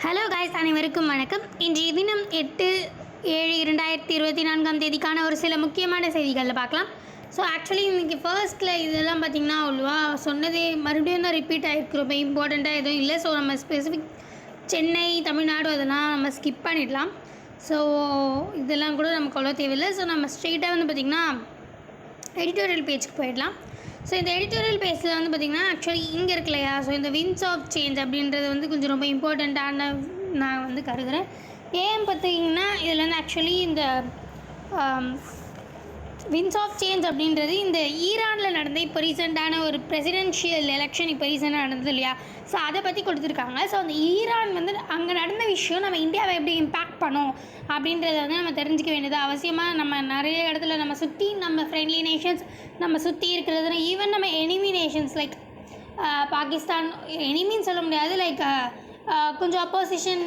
Hello guys, அனைவருக்கும் வணக்கம். இன்றைய தினம் 8/7/2024 ஒரு சில முக்கியமான செய்திகளில் பார்க்கலாம். ஸோ ஆக்சுவலி இன்றைக்கி ஃபர்ஸ்ட்டில் இதெல்லாம் பார்த்திங்கன்னா அவ்வளோவா சொன்னதே மறுபடியும் தான் ரிப்பீட் ஆகிருக்கு. ரொம்ப இம்பார்ட்டண்ட்டாக எதுவும் இல்லை. ஸோ நம்ம ஸ்பெசிஃபிக் சென்னை, தமிழ்நாடு அதெல்லாம் நம்ம ஸ்கிப் பண்ணிடலாம். ஸோ இதெல்லாம் கூட நமக்கு அவ்வளோ தேவையில்லை. ஸோ நம்ம ஸ்ட்ரெயிட்டாக வந்து பார்த்திங்கன்னா எடிட்டோரியல் பேஜுக்கு போயிடலாம். ஸோ இந்த எடிட்டோரியல் பேஜில் வந்து பார்த்திங்கன்னா ஆக்சுவலி இங்கே இருக்கு இல்லையா, ஸோ இந்த வின்ஸ் ஆஃப் சேஞ்ச் அப்படின்றது வந்து கொஞ்சம் ரொம்ப இம்பார்ட்டண்ட்டான நான் வந்து கருதுகிறேன். ஏன் பார்த்திங்கன்னா இதில் வந்து ஆக்சுவலி இந்த வின்ஸ் ஆஃப் சேஞ்ச் அப்படின்றது இந்த ஈரானில் நடந்த இப்போ ரீசெண்டான ஒரு பிரசிடென்ஷியல் எலெக்ஷன் இப்போ ரீசெண்டாக நடந்தது இல்லையா, ஸோ அதை பற்றி கொடுத்துருக்காங்க. ஸோ அந்த ஈரான் வந்து அங்கே நடந்த விஷயம் நம்ம இந்தியாவை எப்படி இம்பேக்ட் பண்ணோம் அப்படின்றத வந்து நம்ம தெரிஞ்சிக்க வேண்டியது அவசியமாக. நம்ம நிறைய இடத்துல நம்ம சுற்றி நம்ம ஃப்ரெண்ட்லி நேஷன்ஸ் நம்ம சுற்றி இருக்கிறது, ஈவன் நம்ம எனிமி நேஷன்ஸ் லைக் பாகிஸ்தான், எனிமின்னு சொல்ல முடியாது, லைக் கொஞ்சம் அப்போசிஷன்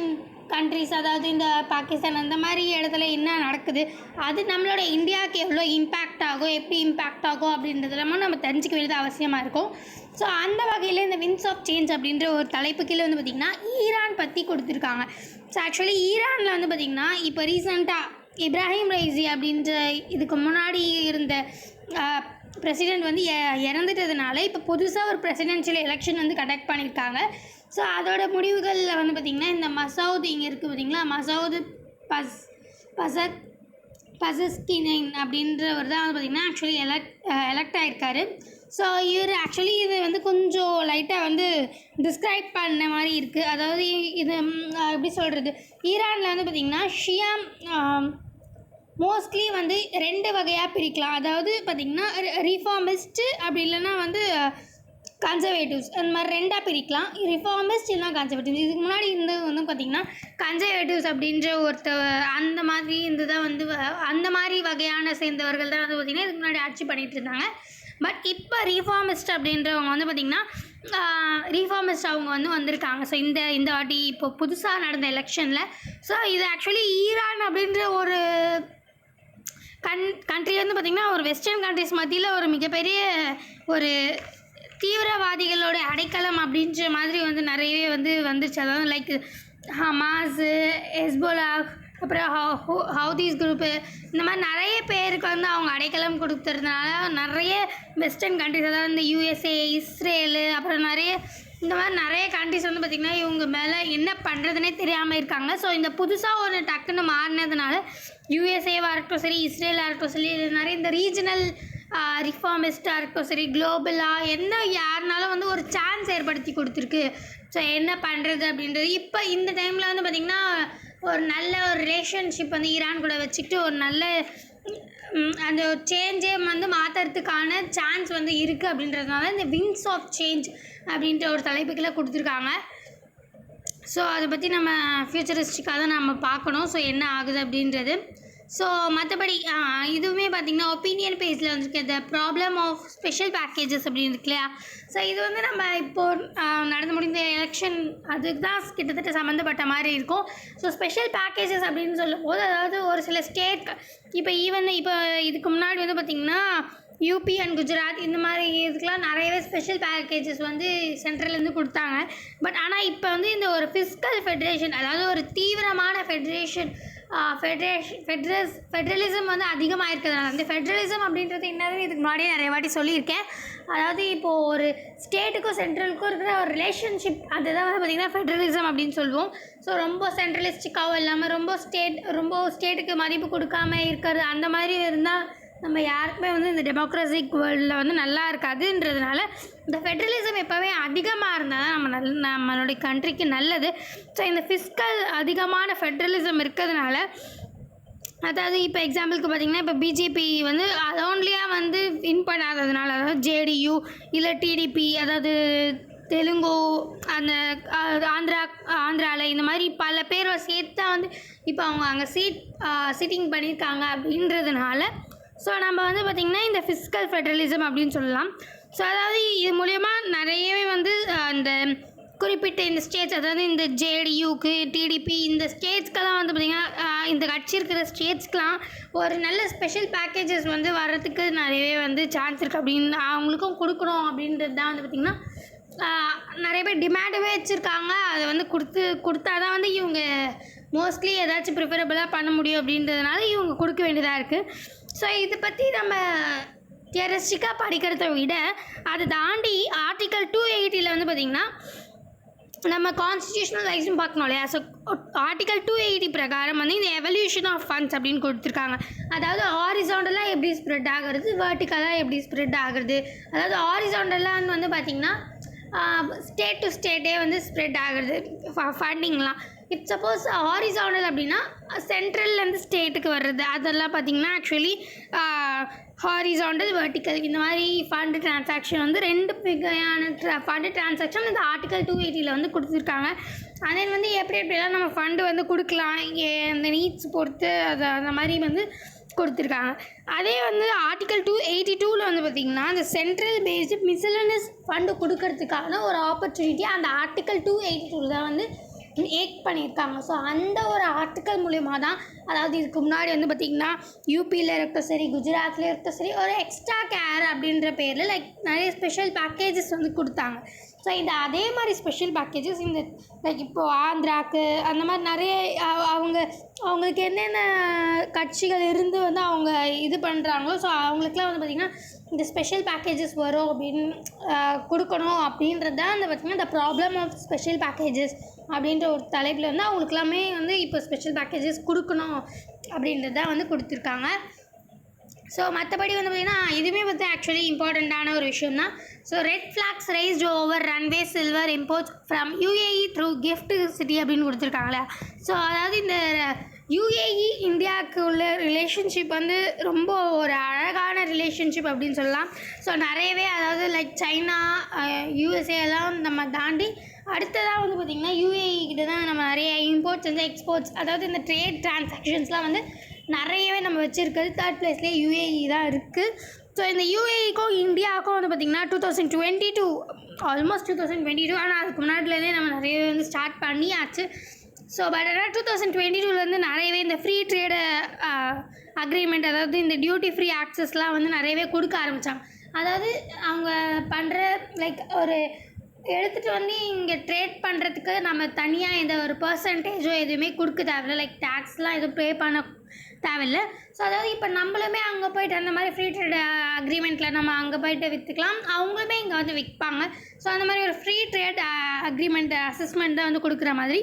கண்ட்ரிஸ், அதாவது இந்த பாகிஸ்தான் அந்த மாதிரி இடத்துல என்ன நடக்குது, அது நம்மளோட இந்தியாவுக்கு எவ்வளோ இம்பேக்ட் ஆகும், எப்படி இம்பேக்ட் ஆகும் அப்படின்றதெல்லாம நம்ம தெரிஞ்சிக்க வேண்டியது அவசியமாக இருக்கும். ஸோ அந்த வகையில் இந்த வின்ஸ் ஆஃப் சேஞ்ச் அப்படின்ற ஒரு தலைப்பு கீழே வந்து பார்த்திங்கன்னா ஈரான் பற்றி கொடுத்துருக்காங்க. ஸோ ஆக்சுவலி ஈரானில் வந்து பார்த்திங்கன்னா இப்போ ரீசெண்டாக இப்ராஹிம் ரைசி அப்படின்ற இதுக்கு முன்னாடி இருந்த பிரசிடெண்ட் வந்து இறந்துட்டதுனால இப்போ புதுசாக ஒரு பிரசிடென்ஷியல் எலெக்ஷன் வந்து கண்டக்ட் பண்ணியிருக்காங்க. ஸோ அதோட முடிவுகளில் வந்து பார்த்திங்கன்னா இந்த மசவுத் இங்கே இருக்குது பார்த்திங்களா, மசவுத் பசஸ்கினைன் அப்படின்றவர் தான் வந்து பார்த்திங்கன்னா ஆக்சுவலி எலெக்ட் ஆகிருக்காரு. ஸோ இவர் ஆக்சுவலி இது வந்து கொஞ்சம் லைட்டாக வந்து டிஸ்கிரைப் பண்ண மாதிரி இருக்குது. அதாவது இது எப்படி சொல்கிறது, ஈரானில் வந்து பார்த்திங்கன்னா ஷியாம் மோஸ்ட்லி வந்து ரெண்டு வகையாக பிரிக்கலாம். அதாவது பார்த்திங்கன்னா ரிஃபார்மிஸ்ட்டு அப்படி இல்லைன்னா வந்து கன்சர்வேட்டிவ்ஸ், அந்த மாதிரி ரெண்டாக பிரிக்கலாம். ரிஃபார்மிஸ்ட் இல்லைனா கன்சர்வேட்டிவ்ஸ். இதுக்கு முன்னாடி இருந்தது வந்து பார்த்திங்கன்னா கன்சர்வேட்டிவ்ஸ் அப்படின்ற அந்த மாதிரி இருந்துதான் வந்து அந்த மாதிரி வகையான சேர்ந்தவர்கள் தான் வந்து பார்த்திங்கன்னா இதுக்கு முன்னாடி ஆட்சி பண்ணிகிட்டு இருந்தாங்க. பட் இப்போ ரீஃபார்மிஸ்ட் அப்படின்றவங்க வந்து பார்த்திங்கன்னா ரீஃபார்மிஸ்ட் அவங்க வந்து வந்திருக்காங்க. ஸோ இந்த வாட்டி இப்போ புதுசாக நடந்த எலெக்ஷனில். ஸோ இது ஆக்சுவலி ஈரான் அப்படின்ற ஒரு கண்ட்ரி வந்து பார்த்திங்கன்னா ஒரு வெஸ்டர்ன் கண்ட்ரிஸ் மத்தியில் ஒரு மிகப்பெரிய ஒரு தீவிரவாதிகளோட அடைக்கலம் அப்படின்ற மாதிரி வந்து நிறையவே வந்து வந்துச்சு. அதாவது லைக் ஹமாஸு, ஹெஸ்போலா, அப்புறம் ஹவுதீஸ் குரூப்பு, இந்த மாதிரி நிறைய பேருக்கு வந்து அவங்க அடைக்கலம் கொடுத்துறதுனால நிறைய வெஸ்டர்ன் கண்ட்ரிஸ், அதாவது இந்த யூஎஸ்ஏ, இஸ்ரேலு, அப்புறம் இந்த மாதிரி நிறைய கண்ட்ரிஸ் வந்து பார்த்திங்கன்னா இவங்க மேலே என்ன பண்ணுறதுனே தெரியாமல் இருக்காங்க. ஸோ இந்த புதுசாக ஒரு டக்குன்னு மாறினதுனால யூஎஸ்ஏவாக இருக்கட்டும் சரி, இஸ்ரேலாக இருக்கட்டும் சரி, நிறைய இந்த ரீஜனல் ரிஃபார்மிஸ்ட்டாக இருக்கட்டும் சரி, குளோபலாக என்ன யாருனாலும் வந்து ஒரு சான்ஸ் ஏற்படுத்தி கொடுத்துருக்கு. ஸோ என்ன பண்ணுறது அப்படின்றது இப்போ இந்த டைமில் வந்து பார்த்திங்கன்னா ஒரு நல்ல ஒரு ரிலேஷன்ஷிப் வந்து ஈரான் கூட வச்சுக்கிட்டு ஒரு நல்ல அந்த சேஞ்சே வந்து மாற்றுறதுக்கான சான்ஸ் வந்து இருக்குது. அப்படின்றதுனால இந்த வின்ஸ் ஆஃப் சேஞ்ச் அப்படின்ற ஒரு தலைப்புக்கெல்லாம் கொடுத்துருக்காங்க. ஸோ அதை பற்றி நம்ம ஃப்யூச்சரிஸ்டிக்காக தான் நம்ம பார்க்கணும். ஸோ என்ன ஆகுது அப்படின்றது. ஸோ மற்றபடி இதுவுமே பார்த்திங்கன்னா ஒப்பீனியன் பேஜில் வந்துருக்கு the problem of special packages அப்படின்னு இருக்கு இல்லையா. ஸோ இது வந்து நம்ம இப்போது நடந்து முடிந்த எலெக்ஷன் அதுக்கு தான் கிட்டத்தட்ட சம்மந்தப்பட்ட மாதிரி இருக்கும். ஸோ ஸ்பெஷல் பேக்கேஜஸ் அப்படின்னு சொல்லும் போது, அதாவது ஒரு சில ஸ்டேட் இப்போ இதுக்கு முன்னாடி வந்து பார்த்திங்கன்னா யூபி அண்ட் குஜராத் இந்த மாதிரி இதுக்கெலாம் நிறையவே ஸ்பெஷல் பேக்கேஜஸ் வந்து சென்ட்ரல்லேருந்து கொடுத்தாங்க. பட் ஆனால் இப்போ வந்து இந்த ஒரு ஃபிஸ்கல் ஃபெடரேஷன், அதாவது ஒரு தீவிரமான ஃபெட்ரலிசம் வந்து அதிகமாக இருக்கிறதுனால, அந்த ஃபெட்ரலிசம் அப்படின்றது என்னது இதுக்கு முன்னாடியே நிறைய வாட்டி சொல்லியிருக்கேன். அதாவது இப்போது ஒரு ஸ்டேட்டுக்கும் சென்ட்ரலுக்கும் இருக்கிற ஒரு ரிலேஷன்ஷிப், அதுதான் வந்து பார்த்திங்கன்னா ஃபெட்ரலிசம் அப்படின்னு சொல்லுவோம். ஸோ ரொம்ப சென்ட்ரலிஸ்டிக்காகவும் இல்லாமல் ரொம்ப ஸ்டேட்டுக்கு மதிப்பு கொடுக்காமல் இருக்கிறது, அந்த மாதிரி இருந்தால் நம்ம யாருக்குமே வந்து இந்த டெமோக்ரஸிக் வேர்ல்டில் வந்து நல்லா இருக்காதுன்றதுனால இந்த ஃபெட்ரலிசம் எப்போவே அதிகமாக இருந்தால் தான் நம்மளுடைய கண்ட்ரிக்கு நல்லது. ஸோ இந்த ஃபிஸ்கல் அதிகமான ஃபெட்ரலிசம் இருக்கிறதுனால, அதாவது இப்போ எக்ஸாம்பிளுக்கு பார்த்திங்கன்னா இப்போ பிஜேபி வந்து அதோன்லியாக வந்து வின் பண்ணாததுனால, அதாவது ஜேடியு இல்லை டிடிபி, அதாவது தெலுங்கு, அந்த ஆந்திராவில் இந்த மாதிரி பல பேரை சேர்த்தா வந்து இப்போ அவங்க அங்கே சிட்டிங் பண்ணியிருக்காங்க அப்படின்றதுனால, ஸோ நம்ம வந்து பார்த்திங்கன்னா இந்த ஃபிஸ்கல் ஃபெட்ரலிசம் அப்படின்னு சொல்லலாம். ஸோ அதாவது இது மூலயமா நிறையவே வந்து இந்த குறிப்பிட்ட இந்த ஸ்டேட்ஸ், அதாவது இந்த ஜேடியூக்கு, டிடிபி, இந்த ஸ்டேட்ஸ்க்கெல்லாம் வந்து பார்த்திங்கன்னா இந்த கட்சி இருக்கிற ஸ்டேட்ஸ்க்கெலாம் ஒரு நல்ல ஸ்பெஷல் பேக்கேஜஸ் வந்து வர்றதுக்கு நிறையவே வந்து சான்ஸ் இருக்குது. அப்படின்னு அவங்களுக்கும் கொடுக்கணும் அப்படின்றது தான் வந்து பார்த்திங்கன்னா நிறைய பேர் டிமாண்டவே வச்சுருக்காங்க. அதை வந்து கொடுத்தா தான் வந்து இவங்க மோஸ்ட்லி ஏதாச்சும் ப்ரிஃபரபுளாக பண்ண முடியும் அப்படின்றதுனால இவங்க கொடுக்க வேண்டியதாக இருக்குது. ஸோ இதை பற்றி நம்ம தியரிஸ்டிக்காக படிக்கிறத விட அதை தாண்டி ஆர்டிக்கல் 280 வந்து பார்த்திங்கன்னா நம்ம கான்ஸ்டியூஷனல் ரைட்ஸும் பார்க்கணும் இல்லையா. ஸோ ஆர்டிக்கல் 280 பிரகாரம் வந்து இந்த எவல்யூஷன் ஆஃப் ஃபண்ட்ஸ் அப்படின்னு கொடுத்துருக்காங்க. அதாவது ஹாரிசாண்டலாக எப்படி ஸ்ப்ரெட் ஆகிறது, வெர்டிக்கலாக எப்படி ஸ்ப்ரெட் ஆகுறது. அதாவது ஹாரிசாண்டலான்னு வந்து பார்த்திங்கன்னா ஸ்டேட் டு ஸ்டேட்டே வந்து ஸ்ப்ரெட் ஆகுறது ஃபண்டிங்லாம். இப் சப்போஸ் ஹாரிசாண்டல் அப்படின்னா சென்ட்ரல்லேருந்து ஸ்டேட்டுக்கு வர்றது அதெல்லாம் பார்த்திங்கன்னா ஆக்சுவலி ஹாரிசாண்டல் வெர்டிக்கல் இந்த மாதிரி ஃபண்டு ட்ரான்சாக்ஷன் வந்து 2 வகையான ஃபண்டு ட்ரான்சாக்ஷன் இந்த ஆர்டிக்கல் 280 வந்து கொடுத்துருக்காங்க. அதே வந்து எப்படியெல்லாம் நம்ம ஃபண்டு வந்து கொடுக்கலாம் அந்த நீட்ஸ் பொறுத்து அது அந்த மாதிரி வந்து கொடுத்துருக்காங்க. அதே வந்து ஆர்டிக்கல் 282 வந்து பார்த்திங்கன்னா அந்த சென்ட்ரல் பேஸ்டு மிஸ்செல்லனியஸ் ஃபண்டு கொடுக்கறதுக்கான ஒரு ஆப்பர்ச்சுனிட்டி அந்த ஆர்டிக்கல் 282 தான் வந்து ஏக் பண்ணியிருக்காங்க. ஸோ அந்த ஒரு ஆர்டிக்கல் மூலிமா தான், அதாவது இதுக்கு முன்னாடி வந்து பார்த்திங்கன்னா யூபியில் இருக்கட்டும் சரி, குஜராத்தில் இருக்கட்டும் சரி, ஒரு எக்ஸ்ட்ரா கேர் அப்படின்ற பேரில் லைக் நிறைய ஸ்பெஷல் பேக்கேஜஸ் வந்து கொடுத்தாங்க. ஸோ இந்த அதே மாதிரி ஸ்பெஷல் பேக்கேஜஸ் இந்த லைக் இப்போது ஆந்திராவுக்கு அந்த மாதிரி நிறைய அவங்களுக்கு என்னென்ன கட்சிகள் இருந்து வந்து அவங்க இது பண்ணுறாங்களோ ஸோ அவங்களுக்குலாம் வந்து பார்த்திங்கன்னா இந்த ஸ்பெஷல் பேக்கேஜஸ் வரும் அப்படின்னு கொடுக்கணும் அப்படின்றது தான் அந்த பார்த்திங்கன்னா இந்த ப்ராப்ளம் ஆஃப் ஸ்பெஷல் பேக்கேஜஸ் அப்படின்ற ஒரு தலைப்பில் வந்து அவங்களுக்குலாமே வந்து இப்போ ஸ்பெஷல் பேக்கேஜஸ் கொடுக்கணும் அப்படின்றது தான் வந்து கொடுத்துருக்காங்க. ஸோ மற்றபடி வந்து பார்த்திங்கன்னா இதுவுமே வந்து ஆக்சுவலி இம்பார்ட்டண்ட்டான ஒரு விஷயம் தான். So red flax raised over runway silver imports from UAE through gift city அப்படின்னு கொடுத்துருக்காங்களே. ஸோ அதாவது இந்த யூஏஇ இந்தியாவுக்கு உள்ள ரிலேஷன்ஷிப் வந்து ரொம்ப ஒரு அழகான ரிலேஷன்ஷிப் அப்படின்னு சொல்லலாம். ஸோ நிறையவே அதாவது லைக் சைனா, யூஎஸ்ஏ எல்லாம் நம்ம தாண்டி அடுத்ததாக வந்து பார்த்திங்கன்னா யூஏஇ கிட்ட தான் நம்ம நிறைய இம்போர்ட்ஸ் வந்து எக்ஸ்போர்ட்ஸ் அதாவது இந்த ட்ரேட் டிரான்சாக்ஷன்ஸ்லாம் வந்து நிறையவே நம்ம வச்சுருக்கிறது 3rd பிளேஸ்லேயே யூஏஇ தான் இருக்குது. ஸோ இந்த யூஏஇக்கும் இந்தியாவுக்கும் வந்து பார்த்திங்கன்னா 2022 ஆல்மோஸ்ட் 2022 ஆனால் அதுக்கு முன்னாடிலேருந்தே நம்ம நிறையவே வந்து ஸ்டார்ட் பண்ணியாச்சு. ஸோ பட் ஆனால் 2022 நிறையவே இந்த ஃப்ரீ ட்ரேடு அக்ரிமெண்ட் அதாவது இந்த டியூட்டி ஃப்ரீ ஆக்சஸ்லாம் வந்து நிறையவே கொடுக்க ஆரம்பித்தாங்க. அதாவது அவங்க பண்ணுற லைக் ஒரு எடுத்துகிட்டு வந்து இங்கே ட்ரேட் பண்ணுறதுக்கு நம்ம தனியாக எந்த ஒரு பர்சன்டேஜோ எதுவுமே கொடுக்க தேவையில்லை, லைக் டேக்ஸ்லாம் எதுவும் பே பண்ண தேவையில்லை. ஸோ அதாவது இப்போ நம்மளுமே அங்கே போய்ட்டு அந்த மாதிரி ஃப்ரீ ட்ரேட் அக்ரிமெண்ட்டில் நம்ம அங்கே போய்ட்டு விற்றுக்கலாம், அவங்களுமே இங்கே வந்து விற்பாங்க. ஸோ அந்த மாதிரி ஒரு ஃப்ரீ ட்ரேட் அக்ரிமெண்ட் அசஸ்மெண்ட் தான் வந்து கொடுக்குற மாதிரி.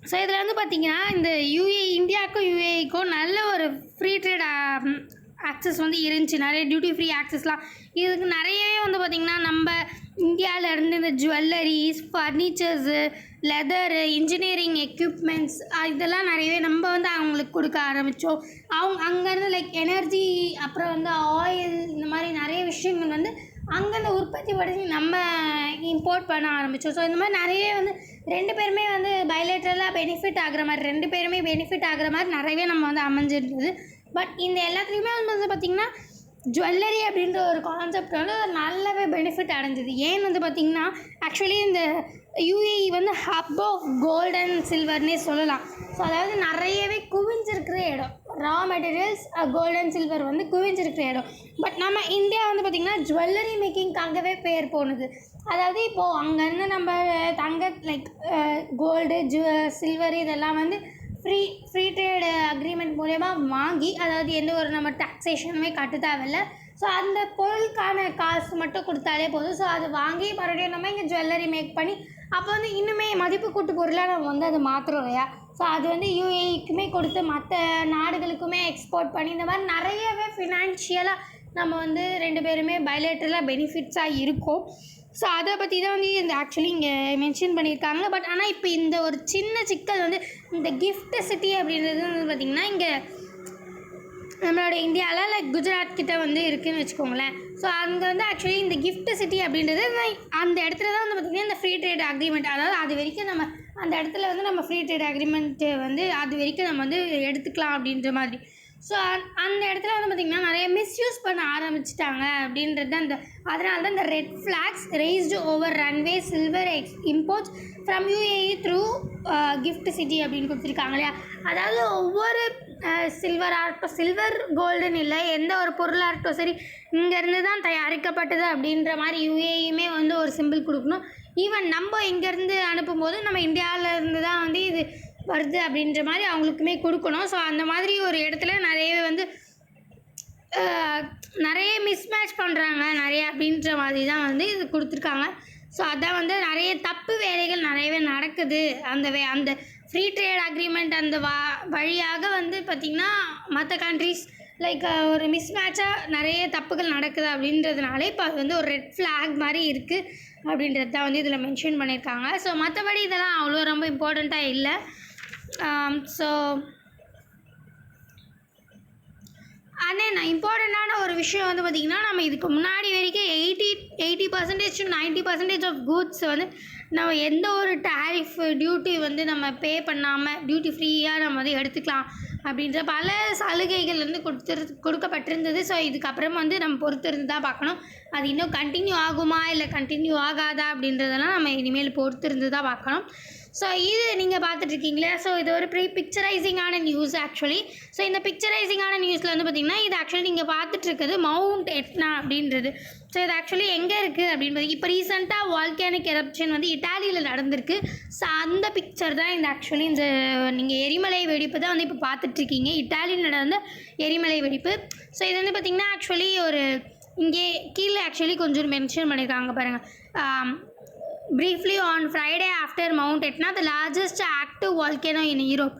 ஸோ இதில் வந்து பார்த்திங்கன்னா இந்த இந்தியாவுக்கும் யூஏஇக்கும் நல்ல ஒரு ஃப்ரீ ட்ரேட் ஆக்சஸ் வந்து இருந்துச்சு, நிறைய டியூட்டி ஃப்ரீ ஆக்சஸ்லாம். இதுக்கு நிறையவே வந்து பார்த்திங்கன்னா நம்ம இந்தியாவிலேருந்து இந்த jewelleries, furnitures, leather, engineering equipments இதெல்லாம் நிறையவே நம்ம வந்து அவங்களுக்கு கொடுக்க ஆரம்பித்தோம். அங்கேருந்து லைக் எனர்ஜி அப்புறம் வந்து ஆயில் இந்த மாதிரி நிறைய விஷயங்கள் வந்து அங்கேருந்து உற்பத்தி படுத்தி நம்ம இம்போர்ட் பண்ண ஆரம்பித்தோம். ஸோ இந்த மாதிரி நிறையவே வந்து 2 பேருமே வந்து பைலேட்ரலாக பெனிஃபிட் ஆகிற மாதிரி 2 பேருமே பெனிஃபிட் ஆகிற மாதிரி நிறையவே நம்ம வந்து அமைஞ்சிருந்தது. பட் இந்த எல்லாத்துலேயுமே வந்து பார்த்திங்கன்னா ஜுவல்லரி அப்படின்ற ஒரு கான்செப்ட் வந்து நல்லாவே பெனிஃபிட் அடைஞ்சிது. ஏன்னு வந்து பார்த்திங்கன்னா ஆக்சுவலி இந்த யூஏஇ வந்து ஹப் ஆஃப் கோல்டு அண்ட் சில்வர்னே சொல்லலாம். ஸோ அதாவது நிறையவே குவிஞ்சிருக்கிற இடம், raw materials gold and silver வந்து குவிஞ்சிருக்கிற இடம். பட் நம்ம இந்தியா வந்து பார்த்திங்கன்னா ஜுவல்லரி மேக்கிங்காகவே பேர் போனது. அதாவது இப்போது அங்கேருந்து நம்ம லைக் கோல்டு சில்வர் இதெல்லாம் வந்து ஃப்ரீ ட்ரேடு அக்ரிமெண்ட் மூலயமா வாங்கி அதாவது எந்த ஒரு நம்ம டாக்ஸேஷனுமே கட்ட தேவையில்லை. ஸோ அந்த பொருளுக்கான காசு மட்டும் கொடுத்தாலே போதும். ஸோ அது வாங்கி மறுபடியும் நம்ம இங்கே ஜுவல்லரி மேக் பண்ணி அப்போ வந்து இன்னுமே மதிப்பு கூட்டு பொருளாக நம்ம வந்து அதை மாற்றுறோம் இல்லையா. ஸோ அது வந்து யூஏஇக்குமே கொடுத்து மற்ற நாடுகளுக்குமே எக்ஸ்போர்ட் பண்ணி இந்த மாதிரி நிறையவே ஃபினான்ஷியலாக நம்ம வந்து 2 பேருமே பைலேட்ரலாக பெனிஃபிட்ஸாக இருக்கும். ஸோ அதை பற்றி தான் வந்து இந்த ஆக்சுவலி இங்கே மென்ஷன் பண்ணியிருக்காங்க. பட் ஆனால் இப்போ இந்த ஒரு சின்ன சிக்கல் வந்து இந்த கிஃப்ட் சிட்டி அப்படின்றது வந்து பார்த்திங்கன்னா இங்கே நம்மளோட இந்தியாவில் லைக் குஜராத் கிட்ட வந்து இருக்குதுன்னு வச்சுக்கோங்களேன். ஸோ அங்கே வந்து ஆக்சுவலி இந்த கிஃப்ட் சிட்டி அப்படின்றது அந்த இடத்துல தான் வந்து பார்த்திங்கன்னா இந்த ஃப்ரீ ட்ரேட் அக்ரிமெண்ட் அதாவது அது வரைக்கும் நம்ம அந்த இடத்துல வந்து நம்ம ஃப்ரீ ட்ரேட் அக்ரிமெண்ட்டு வந்து அது வரைக்கும் நம்ம வந்து எடுத்துக்கலாம் அப்படின்ற மாதிரி. ஸோ அந்த இடத்துல வந்து பார்த்திங்கன்னா நிறைய மிஸ்யூஸ் பண்ண ஆரம்பிச்சிட்டாங்க அப்படின்றது அந்த அதனால தான் இந்த red flax raised over runway silver imports from UAE through gift city அப்படின்னு கொடுத்துருக்காங்க இல்லையா. அதாவது ஒவ்வொரு சில்வர் கோல்டுன்னு இல்லை, எந்த ஒரு பொருளாக இருக்கட்டும் சரி இங்கேருந்து தான் தயாரிக்கப்பட்டது அப்படின்ற மாதிரி யுஏஇயுமே வந்து ஒரு சிம்பிள் கொடுக்கணும். ஈவன் நம்ம இங்கேருந்து அனுப்பும்போது நம்ம இந்தியாவிலேருந்து தான் வந்து இது வருது அப்படின்ற மாதிரி அவங்களுக்குமே கொடுக்கணும். ஸோ அந்த மாதிரி ஒரு இடத்துல நிறையவே வந்து நிறைய மிஸ்மேட்ச் பண்ணுறாங்க நிறைய அப்படின்ற மாதிரி தான் வந்து இது கொடுத்துருக்காங்க. ஸோ அதான் வந்து நிறைய தப்பு வேலைகள் நிறையவே நடக்குது. அந்த ஃப்ரீ ட்ரேட் அக்ரிமெண்ட் அந்த வழியாக வந்து பார்த்திங்கன்னா மற்ற கண்ட்ரிஸ் லைக் ஒரு மிஸ்மேட்சாக நிறைய தப்புகள் நடக்குது அப்படின்றதுனால இப்போ அது வந்து ஒரு ரெட் ஃப்ளாக் மாதிரி இருக்குது அப்படின்றது தான் வந்து இதில் மென்ஷன் பண்ணியிருக்காங்க. ஸோ மற்றபடி இதெல்லாம் அவ்வளோ ரொம்ப இம்பார்ட்டண்ட்டாக இல்லை. ஸோ ஆனால் இம்பார்ட்டண்ட்டான ஒரு விஷயம் வந்து பார்த்திங்கன்னா, நம்ம இதுக்கு முன்னாடி வரைக்கும் 80% to 90% ஆஃப் கூட்ஸ் வந்து நம்ம எந்த ஒரு டேரிஃப் டியூட்டி வந்து நம்ம பே பண்ணாமல் டியூட்டி ஃப்ரீயாக நம்ம வந்து எடுத்துக்கலாம் அப்படின்ற பல சலுகைகள் வந்து கொடுக்கப்பட்டிருந்தது. ஸோ இதுக்கப்புறம் வந்து நம்ம பொறுத்திருந்து தான் பார்க்கணும். அது இன்னும் கண்டினியூ ஆகுமா இல்லை கண்டினியூ ஆகாதா அப்படின்றதெல்லாம் நம்ம இனிமேல் பொறுத்திருந்து தான் பார்க்கணும். ஸோ இது நீங்கள் பார்த்துட்ருக்கீங்களா? ஸோ இது ஒரு பிக்சரைசிங்கான நியூஸ் ஆக்சுவலி. ஸோ இந்த பிக்சரைசிங்கான நியூஸில் வந்து பார்த்திங்கன்னா இது ஆக்சுவலி நீங்கள் பார்த்துட்ருக்குது மவுண்ட் எட்னா அப்படின்றது. ஸோ இது ஆக்சுவலி எங்கே இருக்குது அப்படின்னு இப்போ ரீசெண்டாக வால்கானிக் எரப்ஷன் வந்து இட்டாலியில் நடந்திருக்கு. ஸோ அந்த பிக்சர் தான் இந்த ஆக்சுவலி இந்த நீங்கள் எரிமலை வெடிப்பு தான் வந்து இப்போ பார்த்துட்ருக்கீங்க. இட்டாலியில் நடந்த எரிமலை வெடிப்பு. ஸோ இது வந்து பார்த்திங்கன்னா ஆக்சுவலி ஒரு இங்கே கீழே ஆக்சுவலி கொஞ்சம் மென்ஷன் பண்ணியிருக்காங்க பாருங்கள். Briefly, on Friday after Mount Etna, the largest active volcano in Europe.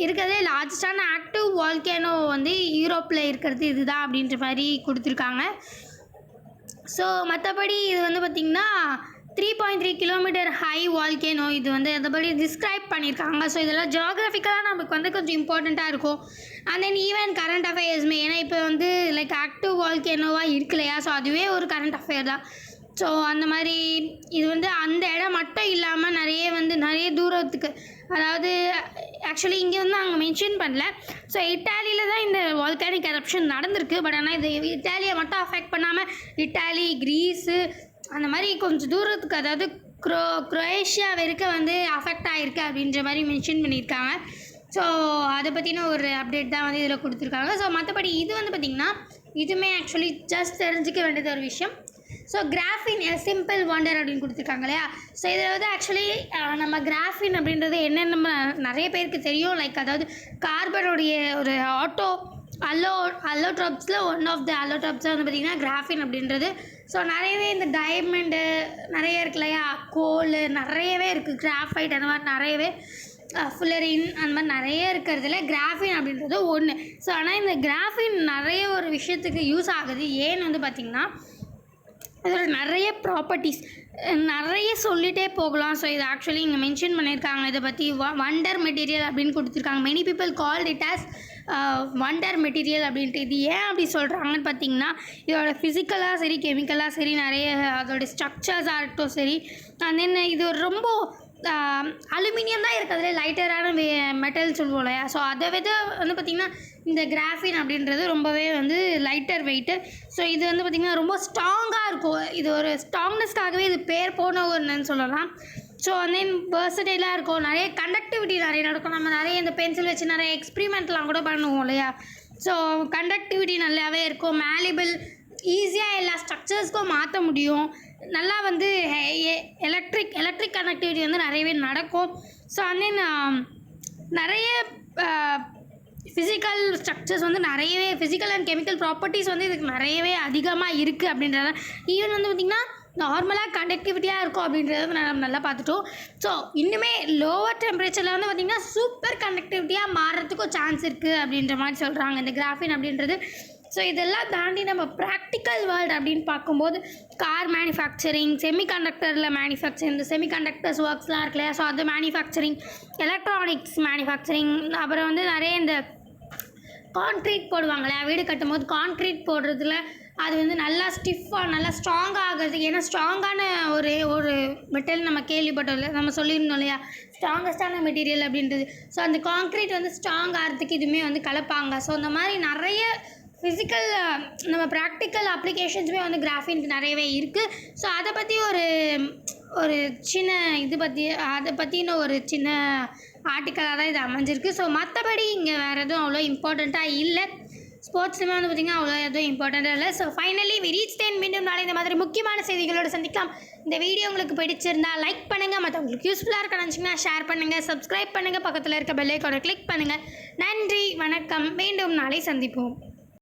இருக்கிறதே லார்ஜஸ்டான ஆக்டிவ் வால்கேனோ வந்து யூரோப்பில் இருக்கிறது இதுதான் அப்படின்ற மாதிரி கொடுத்துருக்காங்க. ஸோ மற்றபடி இது வந்து பார்த்திங்கன்னா 3.3 கிலோமீட்டர் ஹை வால்கேனோ இது வந்து அதபடி டிஸ்கிரைப் பண்ணியிருக்காங்க. ஸோ இதெல்லாம் ஜியோகிராஃபிக்கலாக நமக்கு வந்து கொஞ்சம் இம்பார்ட்டண்ட்டாக இருக்கும். அண்ட் தென் ஈவன் கரண்ட் அஃபேர்ஸ்மே, ஏன்னா இப்போ வந்து லைக் ஆக்டிவ் வால்கேனோவாக இருக்கலையா, ஸோ அதுவே ஒரு கரண்ட் அஃபேர் தான். ஸோ அந்த மாதிரி இது வந்து அந்த இடம் மட்டும் இல்லாமல் நிறைய தூரத்துக்கு, அதாவது ஆக்சுவலி இங்கே வந்து அங்கே மென்ஷன் பண்ணல. ஸோ இட்டாலியில் தான் இந்த வால்கானிக் எரப்ஷன் நடந்திருக்கு. பட் ஆனால் இது இட்டாலியை மட்டும் அஃபெக்ட் பண்ணாமல் இட்டாலி, கிரீஸு அந்த மாதிரி கொஞ்சம் தூரத்துக்கு, அதாவது குரோஏஷியா வரைக்கும் வந்து அஃபெக்ட் ஆகிருக்கு அப்படின்ற மாதிரி மென்ஷன் பண்ணியிருக்காங்க. ஸோ அதை பற்றின ஒரு அப்டேட் தான் வந்து இதில் கொடுத்துருக்காங்க. ஸோ மற்றபடி இது வந்து பார்த்திங்கன்னா இதுவுமே ஆக்சுவலி ஜஸ்ட் தெரிஞ்சிக்க வேண்டியது ஒரு விஷயம். ஸோ கிராஃபின் சிம்பிள் ஒண்டர் அப்படின்னு கொடுத்துருக்காங்க இல்லையா. ஸோ இதில் வந்து ஆக்சுவலி நம்ம கிராஃபின் அப்படின்றது என்னென்ன நம்ம நிறைய பேருக்கு தெரியும். லைக் அதாவது கார்பனுடைய ஒரு அல்லோட்ராப்ஸில் ஒன் ஆஃப் த அல்லோட்ராப்ஸில் வந்து பார்த்திங்கன்னா கிராஃபின் அப்படின்றது. ஸோ நிறையவே இந்த டைமண்டு நிறைய இருக்கு இல்லையா, கோல் நிறையவே இருக்குது, கிராஃபைட் அந்த மாதிரி நிறையவே, ஃபுல்லரின் அந்த மாதிரி நிறைய இருக்கிறதுல கிராஃபின் அப்படின்றது ஒன்று. ஸோ ஆனால் இந்த கிராஃபின் நிறைய ஒரு விஷயத்துக்கு யூஸ் ஆகுது. ஏன்னு வந்து பார்த்திங்கன்னா இதோட நிறைய ப்ராப்பர்ட்டிஸ் நிறைய சொல்லிகிட்டே போகலாம். ஸோ இது ஆக்சுவலி இங்கே மென்ஷன் பண்ணியிருக்காங்க. இதை பற்றி வண்டர் மெட்டீரியல் அப்படின்னு கொடுத்துருக்காங்க. Many people called it as wonder material அப்படின்ட்டு. இது ஏன் அப்படி சொல்கிறாங்கன்னு பார்த்தீங்கன்னா இதோட ஃபிசிக்கலாக சரி கெமிக்கலாக சரி நிறைய அதோடைய ஸ்ட்ரக்சர்ஸாக இருக்கட்டும் சரி, அண்ட் தென் இது ரொம்ப அலுமினியம் தான் இருக்கிறதுல லைட்டரான மெட்டல் சொல்லுவோம் இல்லையா. ஸோ அதை விட வந்து பார்த்திங்கன்னா இந்த கிராஃபின் அப்படின்றது ரொம்பவே வந்து லைட்டர் வெயிட்டு. ஸோ இது வந்து பார்த்திங்கன்னா ரொம்ப ஸ்ட்ராங்காக இருக்கும். இது ஒரு ஸ்ட்ராங்னஸ்க்காகவே இது பேர் போன ஒன்றுன்னு சொல்லலாம். ஸோ அண்ட் தென் வெர்சடைலாக இருக்கும், நிறைய கண்டக்டிவிட்டி நிறைய நடக்கும். நம்ம நிறைய இந்த பென்சில் வச்சு நிறைய எக்ஸ்பிரிமெண்ட்லாம் கூட பண்ணுவோம் இல்லையா. ஸோ கண்டக்டிவிட்டி நல்லாவே இருக்கும், மேலிபிள், ஈஸியாக எல்லா ஸ்ட்ரக்சர்ஸ்க்கும் மாற்ற முடியும். நல்லா வந்து எலக்ட்ரிக் கனெக்டிவிட்டி வந்து நிறையவே நடக்கும். ஸோ அண்ட் தென் நிறைய ஃபிசிக்கல் ஸ்ட்ரக்சர்ஸ் வந்து நிறையவே, ஃபிசிக்கல் அண்ட் கெமிக்கல் ப்ராப்பர்ட்டிஸ் வந்து இதுக்கு நிறையவே அதிகமாக இருக்குது அப்படின்றத. ஈவன் வந்து பார்த்திங்கன்னா நார்மலாக கண்டக்டிவிட்டியாக இருக்கும் அப்படின்றத நம்ம நல்லா பார்த்துட்டோம். ஸோ இன்னுமே லோவர் டெம்பரேச்சரில் வந்து பார்த்திங்கன்னா சூப்பர் கண்டக்டிவிட்டியாக மாறுறதுக்கும் சான்ஸ் இருக்குது அப்படின்ற மாதிரி சொல்கிறாங்க இந்த கிராஃபின் அப்படின்றது. ஸோ இதெல்லாம் தாண்டி நம்ம ப்ராக்டிக்கல் வேர்ல்டு அப்படின்னு பார்க்கும்போது கார் மேனுஃபேக்சரிங், செமிகண்டக்டரில் மேனுஃபேக்சரிங், இந்த செமிகண்டக்டர்ஸ் ஒர்க்ஸ்லாம் இருக்கு இல்லையா. ஸோ அது மேனுஃபேக்சரிங், எலக்ட்ரானிக்ஸ் மேனுஃபேக்சரிங், அப்புறம் வந்து நிறைய இந்த கான்க்ரீட் போடுவாங்க இல்லையா, வீடு கட்டும்போது கான்க்ரீட் போடுறதுல அது வந்து நல்லா ஸ்டிஃபாக நல்லா ஸ்ட்ராங்காக ஆகிறதுக்கு. ஏன்னா ஸ்ட்ராங்கான ஒரு மெட்டல் நம்ம கேள்விப்பட்டோம் இல்லை, நம்ம சொல்லியிருந்தோம் இல்லையா, ஸ்ட்ராங்கஸ்டான மெட்டீரியல் அப்படின்றது. ஸோ அந்த கான்க்ரீட் வந்து ஸ்ட்ராங் ஆகிறதுக்கு இதுவுமே வந்து கலப்பாங்க. ஸோ இந்த மாதிரி நிறைய ஃபிசிக்கல் நம்ம ப்ராக்டிக்கல் அப்ளிகேஷன்ஸுமே வந்து கிராஃபினுக்கு நிறையவே இருக்குது. ஸோ அதை பற்றி ஒரு சின்ன இது பற்றி அதை பற்றின ஒரு சின்ன ஆர்டிக்கலாக தான் இது அமைஞ்சிருக்கு. ஸோ மற்றபடி இங்கே வேறு எதுவும் அவ்வளோ இம்பார்ட்டண்ட்டாக இல்லை. ஸ்போர்ட்ஸ்லேயுமே வந்து பார்த்திங்கன்னா அவ்வளோ எதுவும் இம்பார்ட்டண்ட்டாக இல்லை. ஸோ ஃபைனலி வி ரீச் 10 மீண்டும் நாளை இந்த மாதிரி முக்கியமான செய்திகளோடு சந்திக்கலாம். இந்த வீடியோ உங்களுக்கு பிடிச்சிருந்தா லைக் பண்ணுங்கள், மற்றவங்களுக்கு யூஸ்ஃபுல்லாக இருக்க நினச்சிங்கன்னா ஷேர் பண்ணுங்கள், சப்ஸ்கிரைப் பண்ணுங்கள், பக்கத்தில் இருக்க பெல் ஐக்கானை கிளிக் பண்ணுங்கள். நன்றி, வணக்கம். மீண்டும் நாளை சந்திப்போம்.